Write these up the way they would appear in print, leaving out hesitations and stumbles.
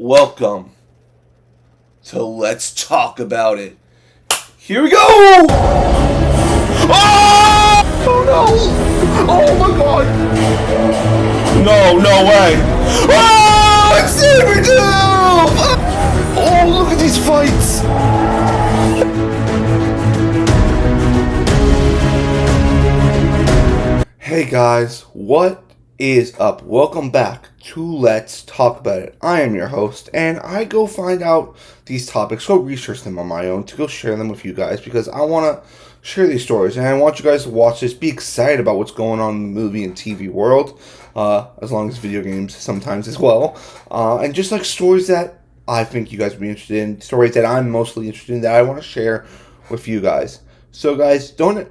Welcome to Let's Talk About It. Here we go! Oh! Oh no! Oh my god! No way! Oh! It's Superdome! Oh, look at these fights! Hey guys, what is up? Welcome back to Let's Talk About It. I am your host, and I go find out these topics, go research them on my own, to go share them with you guys, because I want to share these stories, and I want you guys to watch this, be excited about what's going on in the movie and TV world, as long as video games sometimes as well, and just like stories that I think you guys would be interested in, stories that I'm mostly interested in, that I want to share with you guys. So guys, don't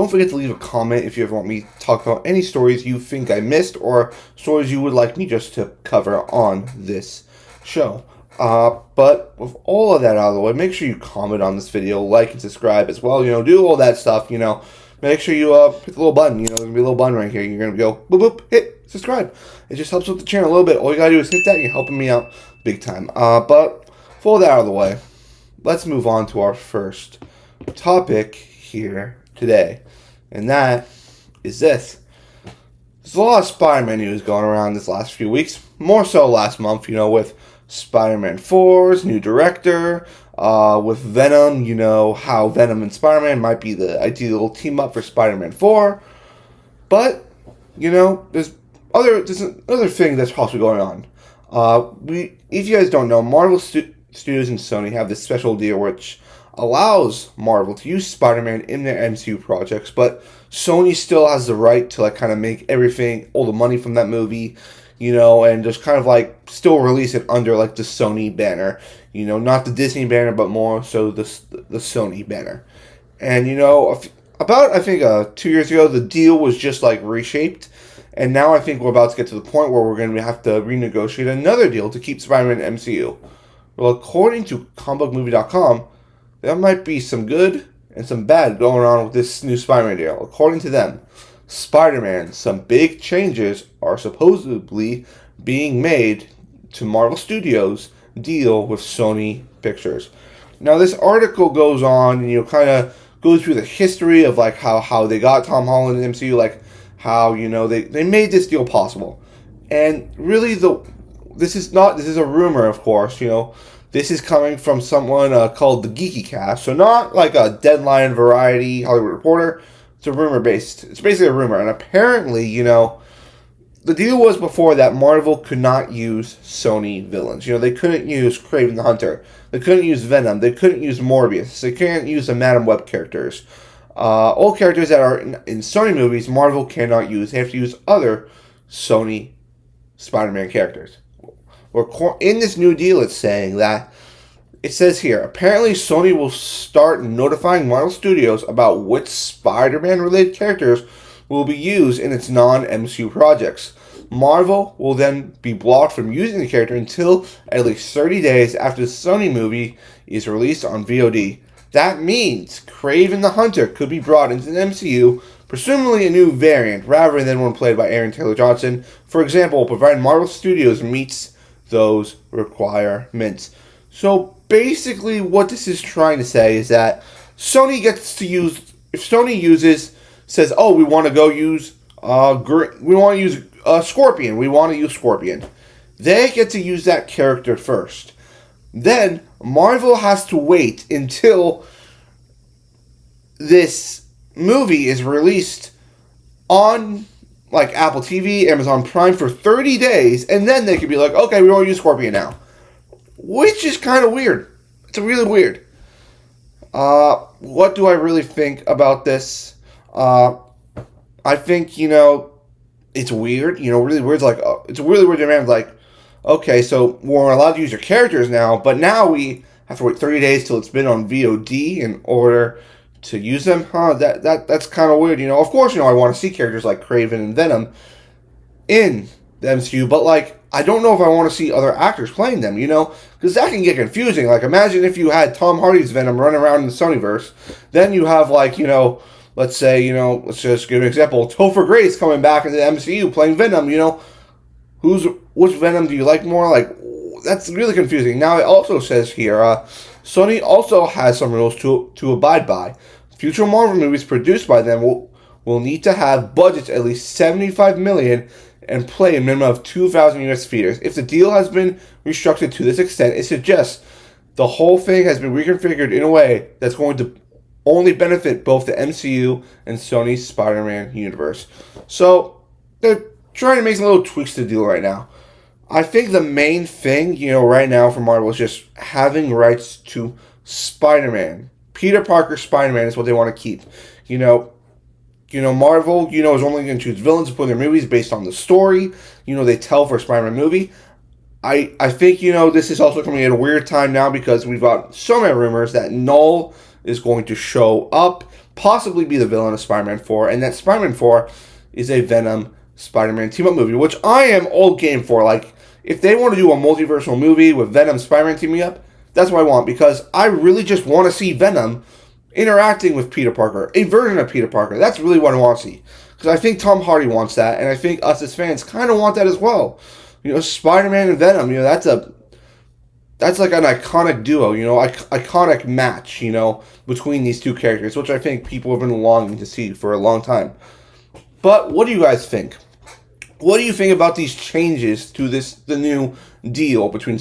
forget to leave a comment if you ever want me to talk about any stories you think I missed or stories you would like me just to cover on this show. But with all of that out of the way, make sure you comment on this video, like and subscribe as well. Do all that stuff. Make sure you hit the little button. There's gonna be a little button right here. You're gonna go boop boop, hit subscribe. It just helps with the channel a little bit. All you gotta do is hit that, and you're helping me out big time. But with all that out of the way, let's move on to our first topic here today, and that is this. There's a lot of Spider-Man news going around this last few weeks, more so last month, with Spider-Man 4's new director, with Venom, how Venom and Spider-Man might be the ideal team up for Spider-Man 4, but, there's another thing that's possibly going on. If you guys don't know, Marvel Studios and Sony have this special deal which allows Marvel to use Spider-Man in their MCU projects, but Sony still has the right to kind of make everything, all the money from that movie, and just kind of still release it under the Sony banner, not the Disney banner, but more so the Sony banner. And about I think 2 years ago, the deal was just reshaped, and now I think we're about to get to the point where we're going to have to renegotiate another deal to keep Spider-Man in MCU. Well, according to comicbookmovie.com, there might be some good and some bad going on with this new Spider-Man deal. According to them, Spider-Man, some big changes are supposedly being made to Marvel Studios' deal with Sony Pictures. Now, this article goes on and kind of goes through the history of how they got Tom Holland in MCU, how they made this deal possible. And really, this is a rumor, of course. This is coming from someone called the Geeky Cast, so not a Deadline, Variety, Hollywood Reporter. It's a rumor-based. It's basically a rumor, and apparently, the deal was before that Marvel could not use Sony villains. They couldn't use Kraven the Hunter. They couldn't use Venom. They couldn't use Morbius. They can't use the Madam Web characters. All characters that are in Sony movies, Marvel cannot use. They have to use other Sony Spider-Man characters. In this new deal, it's saying that, it says here, apparently Sony will start notifying Marvel Studios about which Spider-Man related characters will be used in its non-MCU projects. Marvel will then be blocked from using the character until at least 30 days after the Sony movie is released on VOD. That means Kraven the Hunter could be brought into the MCU, presumably a new variant, rather than one played by Aaron Taylor Johnson. For example, provided Marvel Studios meets those requirements. So basically what this is trying to say is that Sony gets to use, if Sony says, oh, we want to go use Scorpion, we want to use Scorpion, they get to use that character first. Then Marvel has to wait until this movie is released on Apple TV, Amazon Prime for 30 days, and then they could be like, okay, we want to use Scorpion now. Which is kind of weird. It's really weird. What do I really think about this? I think, it's weird. Really weird. It's a really weird demand. Okay, so we're allowed to use your characters now, but now we have to wait 30 days till it's been on VOD in order to use them. That's kind of weird. Of course, I want to see characters like Kraven and Venom in the MCU, but I don't know if I want to see other actors playing them, because that can get confusing. Imagine if you had Tom Hardy's Venom running around in the Sonyverse, then you have let's say, let's just give an example, Topher Grace coming back into the MCU playing Venom, which Venom do you like more? that's really confusing. Now, it also says here, Sony also has some rules to abide by. Future Marvel movies produced by them will need to have budgets at least $75 million and play a minimum of 2,000 US theaters. If the deal has been restructured to this extent, it suggests the whole thing has been reconfigured in a way that's going to only benefit both the MCU and Sony's Spider-Man universe. So they're trying to make some little tweaks to the deal right now. I think the main thing, right now for Marvel is just having rights to Spider-Man. Peter Parker Spider-Man is what they want to keep. Marvel, is only going to choose villains to put in their movies based on the story, they tell for a Spider-Man movie. I think, this is also coming at a weird time now because we've got so many rumors that Null is going to show up, possibly be the villain of Spider-Man 4, and that Spider-Man 4 is a Venom Spider-Man team-up movie, which I am all game for. Like, if they want to do a multiversal movie with Venom Spider-Man teaming up, that's what I want, because I really just want to see Venom interacting with Peter Parker, a version of Peter Parker. That's really what I want to see, because I think Tom Hardy wants that, and I think us as fans kind of want that as well. Spider-Man and Venom, that's like an iconic duo, iconic match, between these two characters, which I think people have been longing to see for a long time. But what do you guys think? What do you think about these changes to the new deal between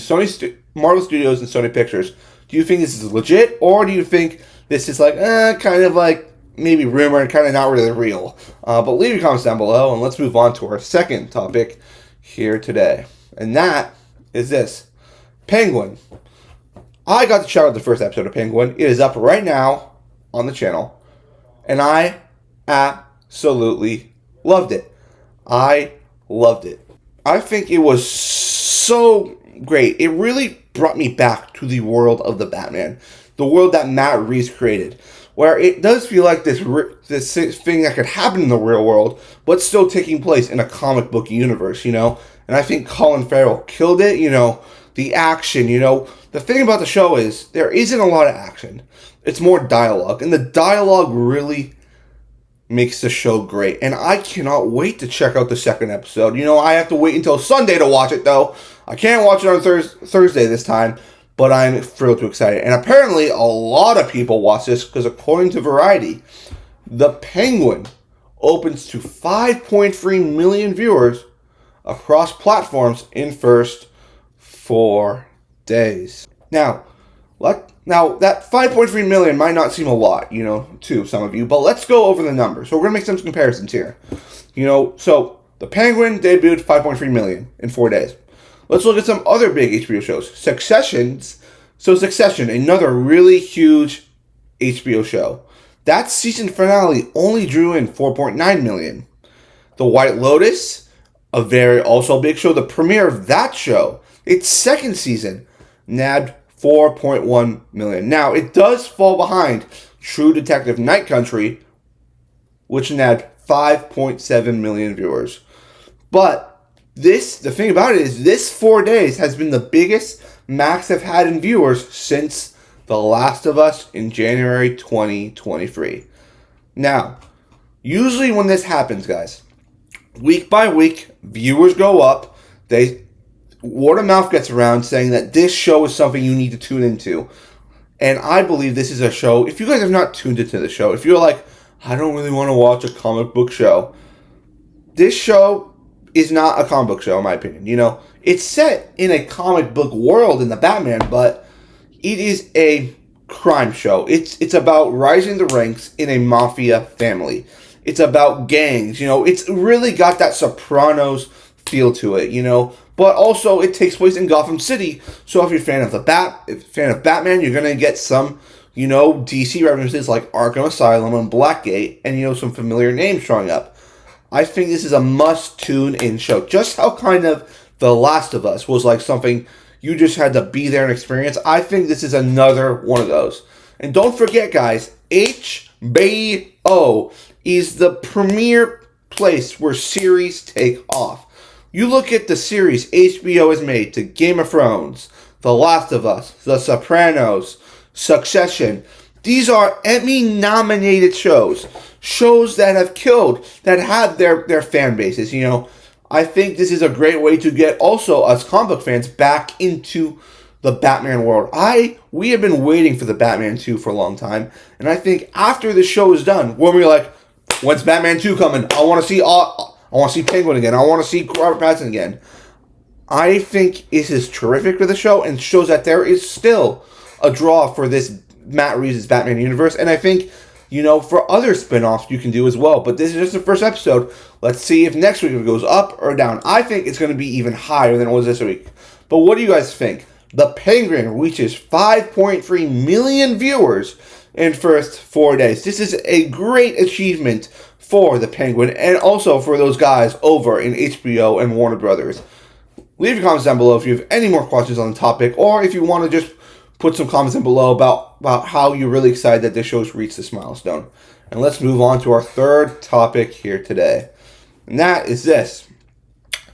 Marvel Studios and Sony Pictures? Do you think this is legit, or do you think this is like, kind of like maybe rumor and kind of not really real? But leave your comments down below, and let's move on to our second topic here today. And that is this. Penguin. I got to check out the first episode of Penguin. It is up right now on the channel. And I absolutely loved it. I loved it. I think it was so great. It really brought me back to the world of the Batman. The world that Matt Reeves created. Where it does feel like this thing that could happen in the real world, but still taking place in a comic book universe, And I think Colin Farrell killed it, the action, The thing about the show is there isn't a lot of action. It's more dialogue. And the dialogue really makes the show great. And I cannot wait to check out the second episode. I have to wait until Sunday to watch it, though. I can't watch it on Thursday this time. But I'm thrilled to excited. And apparently a lot of people watch this because according to Variety, The Penguin opens to 5.3 million viewers across platforms in first 4 days. Now that 5.3 million might not seem a lot, to some of you, but let's go over the numbers. So we're going to make some comparisons here. So The Penguin debuted 5.3 million in 4 days. Let's look at some other big HBO shows. Succession, another really huge HBO show. That season finale only drew in 4.9 million. The White Lotus, a very also big show. The premiere of that show, its second season, nabbed 4.1 million. Now, it does fall behind True Detective Night Country, which nabbed 5.7 million viewers. But the thing about it is this 4 days has been the biggest Max have had in viewers since The Last of Us in January 2023. Now, usually when this happens, guys, week by week, viewers go up. Word of mouth gets around saying that this show is something you need to tune into. And I believe this is a show, if you guys have not tuned into the show, if you're like, I don't really want to watch a comic book show, this show is not a comic book show, in my opinion. It's set in a comic book world in the Batman, but it is a crime show. It's about rising the ranks in a mafia family. It's about gangs. It's really got that Sopranos feel to it. But also it takes place in Gotham City. So if you're a fan of Batman, you're gonna get some, DC references like Arkham Asylum and Blackgate, and some familiar names showing up. I think this is a must-tune-in show. Just how kind of The Last of Us was like something you just had to be there and experience. I think this is another one of those. And don't forget, guys, HBO is the premier place where series take off. You look at the series HBO has made to Game of Thrones, The Last of Us, The Sopranos, Succession. These are Emmy-nominated shows. Shows that have killed, that have their fan bases. I think this is a great way to get also us comic book fans back into the Batman world. We have been waiting for the Batman 2 for a long time, and I think after the show is done, when we're like, when's Batman 2 coming? I want to see Penguin again. I want to see Robert Pattinson again. I think this is terrific for the show and shows that there is still a draw for this Matt Reeves' Batman universe, and I think, for other spin-offs you can do as well. But this is just the first episode. Let's see if next week it goes up or down. I think it's going to be even higher than it was this week. But what do you guys think? The Penguin reaches 5.3 million viewers in first 4 days. This is a great achievement for the Penguin and also for those guys over in HBO and Warner Brothers. Leave your comments down below if you have any more questions on the topic, or if you want to just put some comments in below about how you're really excited that this show's reached this milestone. And let's move on to our third topic here today. And that is this.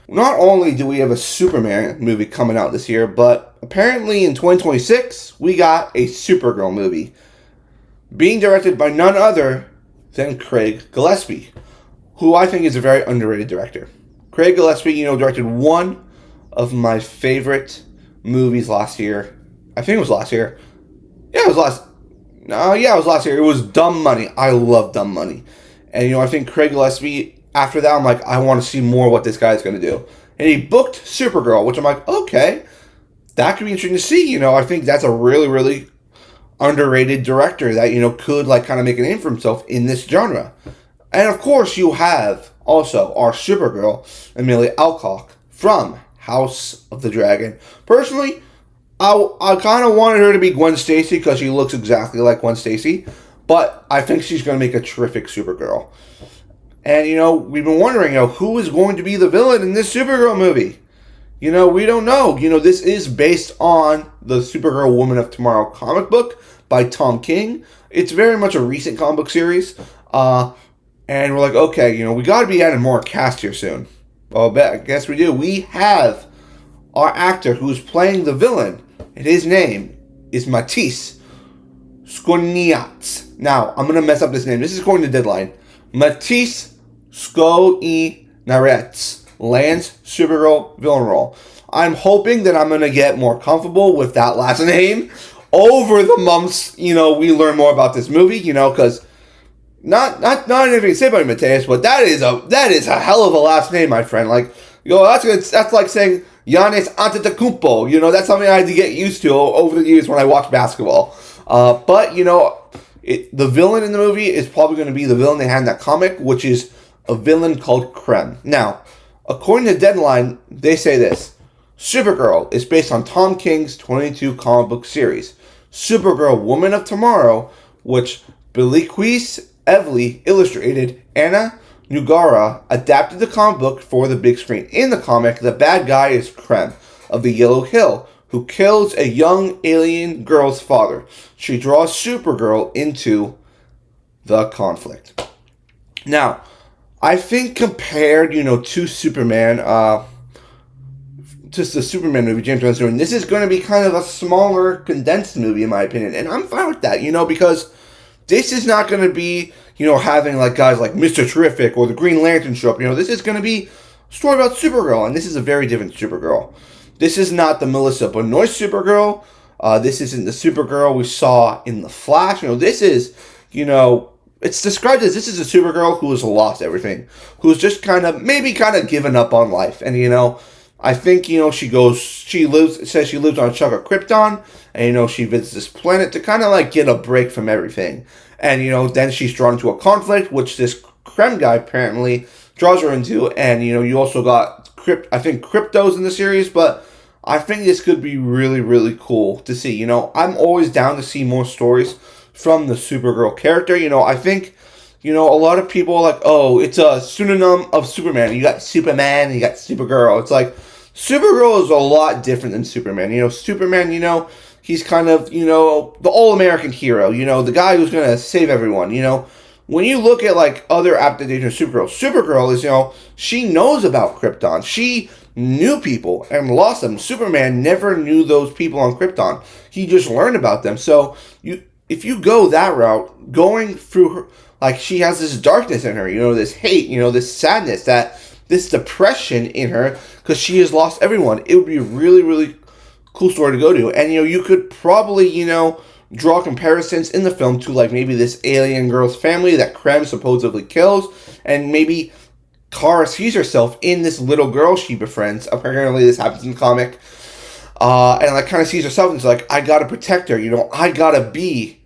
Not only do we have a Superman movie coming out this year, but apparently in 2026, we got a Supergirl movie being directed by none other than Craig Gillespie, who I think is a very underrated director. Craig Gillespie, directed one of my favorite movies last year. I think it was last year. It was last year. It was Dumb Money. I love Dumb Money. And, I think Craig Gillespie, after that, I'm like, I want to see more what this guy's going to do. And he booked Supergirl, which I'm like, okay, that could be interesting to see. I think that's a really, really underrated director that, could, kind of make a name for himself in this genre. And, of course, you have also our Supergirl, Amelia Alcock, from House of the Dragon. Personally, I kind of wanted her to be Gwen Stacy because she looks exactly like Gwen Stacy, but I think she's going to make a terrific Supergirl. And, we've been wondering, who is going to be the villain in this Supergirl movie? We don't know. This is based on the Supergirl Woman of Tomorrow comic book by Tom King. It's very much a recent comic book series. And we're like, okay, we got to be adding more cast here soon. Well, I guess we do. We have our actor who's playing the villain, and his name is Matisse Skoniatz. Now, I'm going to mess up this name. This is according to Deadline. Matisse Skoniatz lands Supergirl villain role. I'm hoping that I'm going to get more comfortable with that last name over the months, we learn more about this movie, because not anything to say about Mateus, but that is a hell of a last name, my friend. That's like saying Giannis Antetokounmpo. That's something I had to get used to over the years when I watched basketball. But the villain in the movie is probably going to be the villain they had in that comic, which is a villain called Krem. Now, according to Deadline, they say this. Supergirl is based on Tom King's 22 comic book series. Supergirl Woman of Tomorrow, which Beatrice Evely illustrated, Anna Nugara adapted the comic book for the big screen. In the comic, the bad guy is Krem of the Yellow Hill, who kills a young alien girl's father. She draws Supergirl into the conflict. Now, I think compared, to Superman, just the Superman movie James Gunn's doing, this is going to be kind of a smaller, condensed movie, in my opinion. And I'm fine with that, because this is not going to be, having guys like Mr. Terrific or the Green Lantern show up. This is going to be a story about Supergirl, and this is a very different Supergirl. This is not the Melissa Benoist Supergirl. This isn't the Supergirl we saw in The Flash. This is, it's described as this is a Supergirl who has lost everything, who's just kind of given up on life. And, I think, she says she lives on a chunk of Krypton, and, she visits this planet to kind of, get a break from everything. And, then she's drawn into a conflict, which this Krem guy apparently draws her into. And, you also got, I think, Crypto's in the series, but I think this could be really, really cool to see. I'm always down to see more stories from the Supergirl character. I think, a lot of people are like, oh, it's a synonym of Superman. You got Superman, and you got Supergirl. It's like, Supergirl is a lot different than Superman. Superman, he's kind of, the all-American hero. The guy who's going to save everyone. When you look at, other adaptations of Supergirl is, she knows about Krypton. She knew people and lost them. Superman never knew those people on Krypton. He just learned about them. So, if you go that route, going through her, she has this darkness in her, this hate, this sadness that this depression in her because she has lost everyone. It would be a really, really cool story to go to. And, you could probably, draw comparisons in the film to, like, maybe this alien girl's family that Krem supposedly kills, and maybe Kara sees herself in this little girl she befriends. Apparently this happens in the comic. And, like, kind of sees herself and is like, I gotta protect her, I gotta be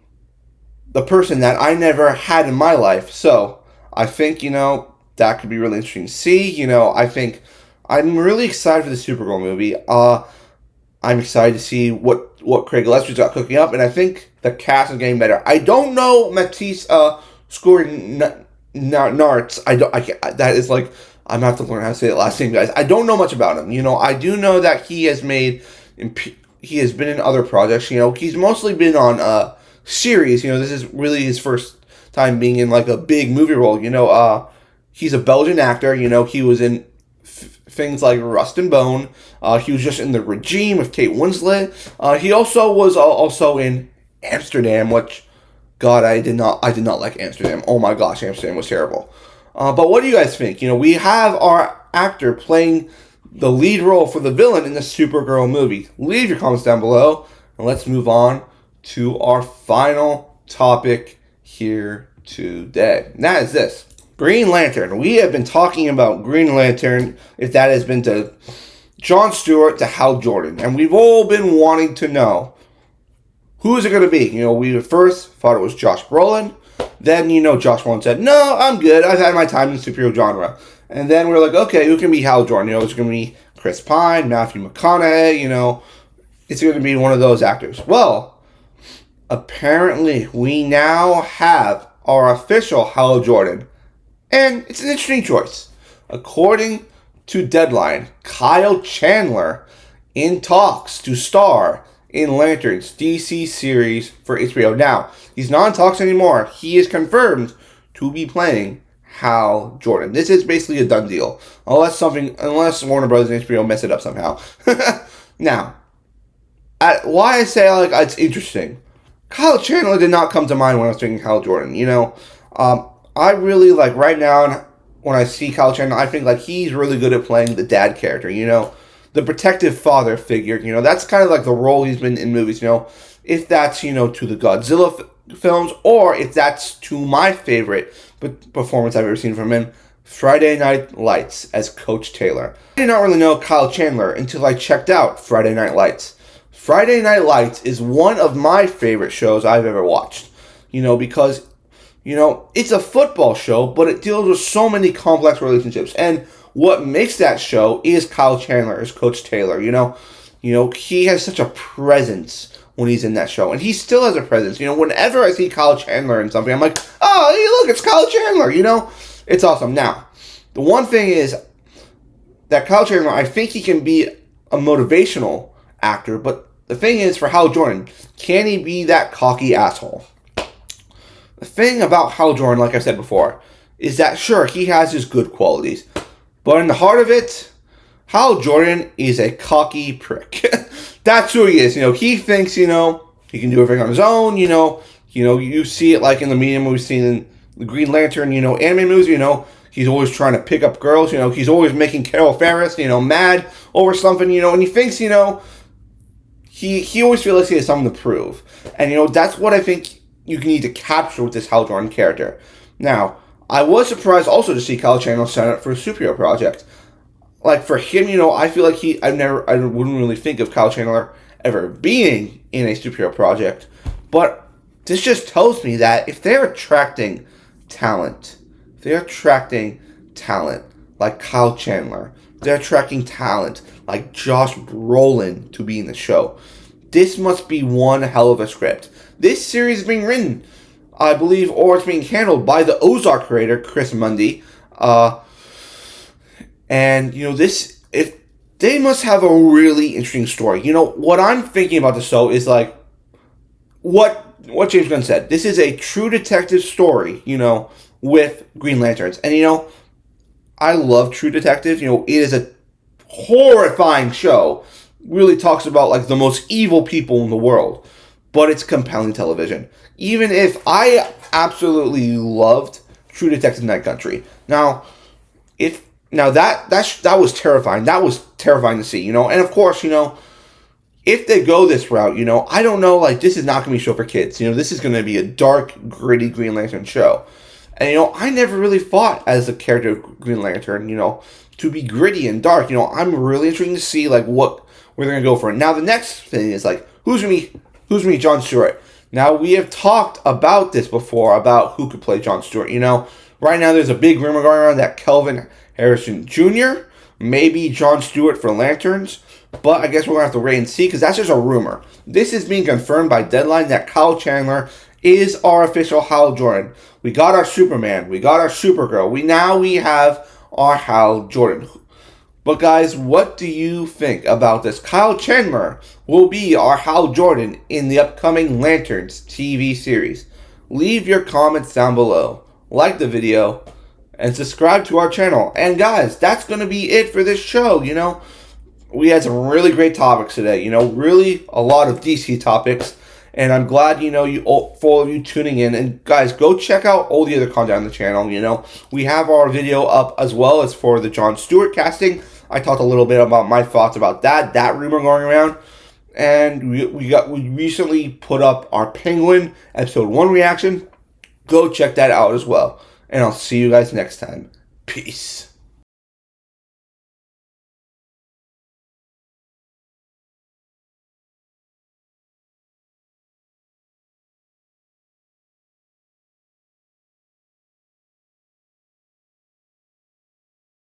the person that I never had in my life. So, I think, that could be really interesting to see. I think I'm really excited for the Supergirl movie. I'm excited to see what Craig Gillespie's got cooking up, and I think the cast is getting better. I don't know Matisse Nartz. That is like, I'm gonna have to learn how to say that last name, guys. I don't know much about him. I do know that he has been in other projects. He's mostly been on series. This is really his first time being in, like, a big movie role. He's a Belgian actor. He was in things like Rust and Bone. He was just in The Regime with Kate Winslet. He also was also in Amsterdam, which, God, I did not like Amsterdam. Oh my gosh, Amsterdam was terrible. But what do you guys think? We have our actor playing the lead role for the villain in the Supergirl movie. Leave your comments down below, and let's move on to our final topic here today. And that is this. Green Lantern. We have been talking about Green Lantern, if that has been to Jon Stewart to Hal Jordan. And we've all been wanting to know, who is it going to be? We first thought it was Josh Brolin. Then, Josh Brolin said, no, I'm good. I've had my time in the superhero genre. And then we're like, okay, who can be Hal Jordan? It's going to be Chris Pine, Matthew McConaughey, it's going to be one of those actors. Well, apparently we now have our official Hal Jordan. And it's an interesting choice. According to Deadline, Kyle Chandler in talks to star in Lantern's DC series for HBO. Now, he's not in talks anymore. He is confirmed to be playing Hal Jordan. This is basically a done deal. Unless Warner Brothers and HBO mess it up somehow. Now, why I say it's interesting. Kyle Chandler did not come to mind when I was thinking Hal Jordan. I really, right now, when I see Kyle Chandler, I think, he's really good at playing the dad character, the protective father figure, that's kind of, the role he's been in movies, if that's, to the Godzilla films, or if that's to my favorite performance I've ever seen from him, Friday Night Lights as Coach Taylor. I did not really know Kyle Chandler until I checked out Friday Night Lights. Friday Night Lights is one of my favorite shows I've ever watched, because it's a football show, but it deals with so many complex relationships. And what makes that show is Kyle Chandler as Coach Taylor. He has such a presence when he's in that show. And he still has a presence. Whenever I see Kyle Chandler in something, I'm like, oh, hey, look, it's Kyle Chandler. It's awesome. Now, the one thing is that Kyle Chandler, I think he can be a motivational actor. But the thing is, for Hal Jordan, can he be that cocky asshole? The thing about Hal Jordan, like I said before, is that, sure, he has his good qualities. But in the heart of it, Hal Jordan is a cocky prick. That's who he is. He thinks, he can do everything on his own. You see it in the media we've seen in the Green Lantern, anime movies, he's always trying to pick up girls. He's always making Carol Ferris, mad over something, and he thinks, he always feels like he has something to prove. And, that's what I think you need to capture with this Hal Jordan character. Now, I was surprised also to see Kyle Chandler sign up for a superhero project. For him, I feel like I wouldn't really think of Kyle Chandler ever being in a superhero project. But this just tells me that if they're attracting talent like Kyle Chandler, they're attracting talent like Josh Brolin to be in the show. This must be one hell of a script. This series is being written, I believe, or it's being handled by the Ozark creator, Chris Mundy. And, if they must have a really interesting story. What I'm thinking about the show is, what James Gunn said. This is a true detective story, with Green Lanterns. And, I love True Detective. It is a horrifying show. Really talks about, the most evil people in the world. But it's compelling television. Even if I absolutely loved True Detective Night Country. Now, if Now that was terrifying. That was terrifying to see, And of course, if they go this route, I don't know, like, this is not going to be a show for kids. This is going to be a dark, gritty Green Lantern show. And, I never really thought as a character of Green Lantern, to be gritty and dark. I'm really intrigued to see, like, what we're going to go for. Now, the next thing is, like, who's going to be Jon Stewart? Now, we have talked about this before, about who could play Jon Stewart. Right now there's a big rumor going around that Kelvin Harrison Jr., maybe Jon Stewart for Lanterns. But I guess we're going to have to wait and see, because that's just a rumor. This is being confirmed by Deadline that Kyle Chandler is our official Hal Jordan. We got our Superman. We got our Supergirl. We have our Hal Jordan. But guys, what do you think about this? Kyle Chandler will be our Hal Jordan in the upcoming Lanterns TV series. Leave your comments down below. Like the video. And subscribe to our channel. And guys, that's going to be it for this show, We had some really great topics today, really a lot of DC topics. And I'm glad, for all of you tuning in. And guys, go check out all the other content on the channel, We have our video up as well as for the Jon Stewart casting. I talked a little bit about my thoughts about that rumor going around. And we recently put up our Penguin episode 1 reaction. Go check that out as well. And I'll see you guys next time. Peace.